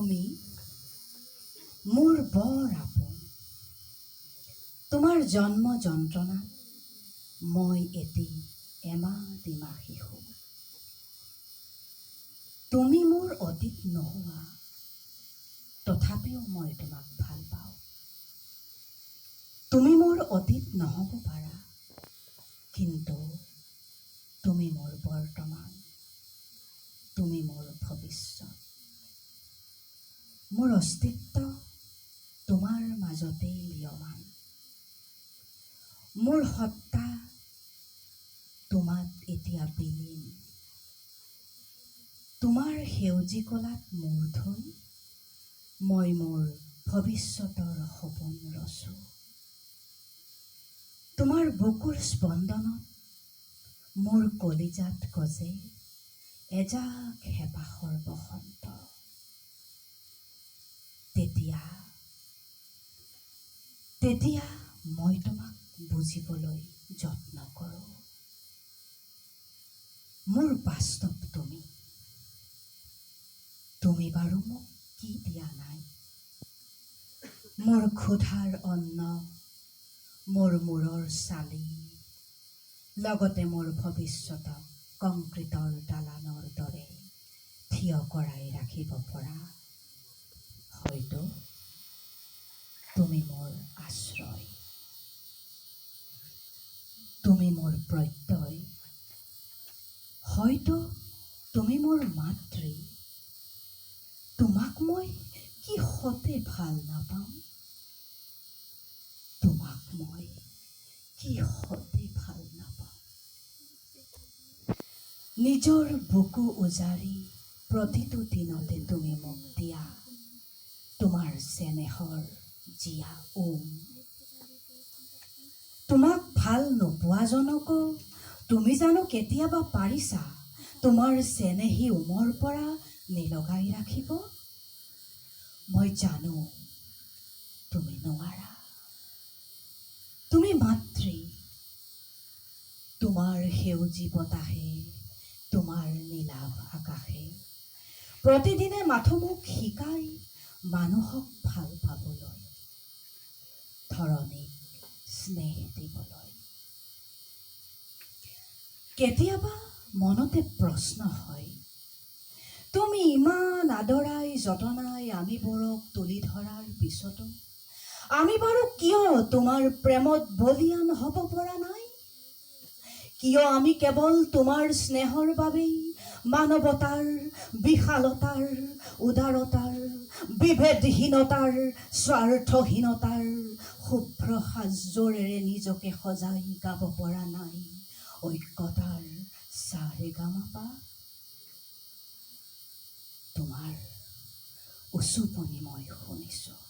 তুমি মোৰ বৰ আপোন। তোমাৰ জন্ম যন্ত্ৰণাত মই এটি এমাহ দিমাহ শিশু। তুমি মোৰ অতীত নোহোৱা, তথাপিও মই তোমাক ভাল পাওঁ। তুমি মোৰ অতীত নহ'ব পাৰা, কিন্তু তুমি মোৰ বৰ্তমান, তুমি মোৰ ভৱিষ্যত। মোৰ অস্তিত্ব তোমাৰ মাজতেই লীয়মান। মোৰ সত্তা তোমাত এতিয়া বিলীন। তোমাৰ সেউজী কলাত মূৰ থৈ মই মোৰ ভৱিষ্যতৰ সপোন ৰচোঁ। তোমাৰ বুকুৰ স্পন্দনত মোৰ কলিজাত গজে এজাক হেঁপাহৰ বসন্ত। তেতিয়া মই তোমাক বুজিবলৈ যত্ন কৰোঁ। মোৰ বাস্তৱ তুমি বাৰু মোক কি দিয়া নাই? মোৰ ক্ষুধাৰ অন্ন, মোৰ মূৰৰ চালি, লগতে মোৰ ভৱিষ্যতক কংক্ৰিটৰ দালানৰ দৰে থিয় কৰাই ৰাখিব পৰা হয়তো তুমি মোৰ আশ্ৰয়, তুমি মোৰ প্ৰত্যয়, হয়তো তুমি মোৰ মাতৃ। তোমাক মই কি হতে ভাল নাপাম? তোমাক মই কি হতে ভাল নাপাম? নিজৰ বুকু উজাৰি প্ৰতিটো দিনতে তুমি মোক দিয়া তোমাৰ চেনেহৰ জীয়া তোমাক ভাল নোপোৱাজনকো তুমি জানো কেতিয়াবা পাৰিছা তোমাৰ চেনেহী উমৰ পৰা নিলগাই ৰাখিব? মই জানো তুমি নোৱাৰা। তুমি মাতৃ, তোমাৰ সেউজী বতাহে, তোমাৰ নীলাভ আকাশে প্ৰতিদিনে মাথো মোক শিকাই মানুহক ভাল পাবলৈ, ধৰণীক স্নেহ দিবলৈ। কেতিয়াবা মনতে প্ৰশ্ন হয়, তুমি ইমান আদৰাই যতনাই আমিবোৰক তুলি ধৰাৰ পিছতো আমি বাৰু কিয় তোমাৰ প্ৰেমত বলিয়ান হ'ব পৰা নাই? কিয় আমি কেৱল তোমাৰ স্নেহৰ বাবেই মানৱতাৰ, বিশালতাৰ, উদাৰতাৰ, বিভেদহীনতাৰ, স্বাৰ্থহীনতাৰ শুভ্ৰ সাজযোৰেৰে নিজকে সজাই গাব পৰা নাই ঐক্যতাৰ সাৰেগামাপা? তোমাৰ উচুপনি মই শুনিছোঁ।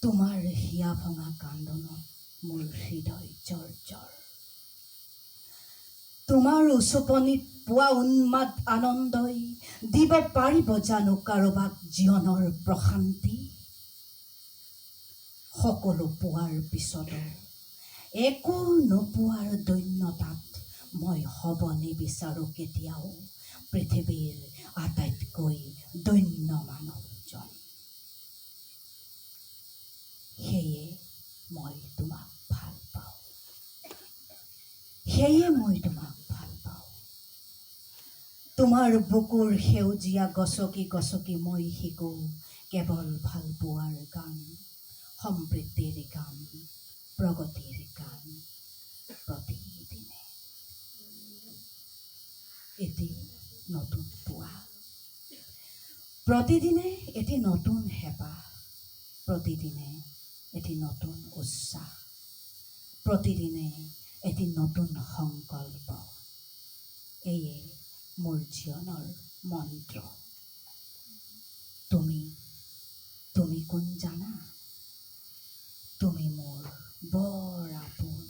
তোমাৰ হিয়া ভঙা কান্দনত মোৰ হৃদয় জৰ্জৰ। তোমাৰ উচুপনিত পোৱা উন্মাদ আনন্দই দিব পাৰিব জানো কাৰোবাক জীৱনৰ প্ৰশান্তি? সকলো পোৱাৰ পিছতো একো নোপোৱাৰ দৈন্যতাত মই হ'ব নিবিচাৰোঁ কেতিয়াও পৃথিৱীৰ আটাইতকৈ দৈন্য মানৱজন। সেয়ে মই তোমাক ভাল পাওঁ। সেয়ে মই তোমাক ভাল পাওঁ। তোমাৰ বুকুৰ সেউজীয়া গছকি গছকি মই শিকোঁ কেৱল ভাল পোৱাৰ গান, সমৃদ্ধিৰ গান, প্ৰগতিৰ গান। প্ৰতিদিনে এটি নতুন পুৱা, প্ৰতিদিনে এটি নতুন হেঁপাহ, প্ৰতিদিনে এটি নতুন উচ্ছ্বাস, প্ৰতিদিনে এটি নতুন সংকল্প। এয়ে মোৰ জীৱনৰ মন্ত্ৰ। তুমি কোন জানা? তুমি মোৰ বৰ আপোন।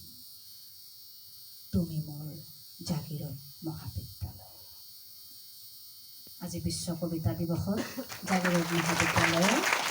তুমি মোৰ জাগিৰোড মহাবিদ্যালয়। আজি বিশ্ব কবিতা দিৱসত জাগিৰোড মহাবিদ্যালয়ে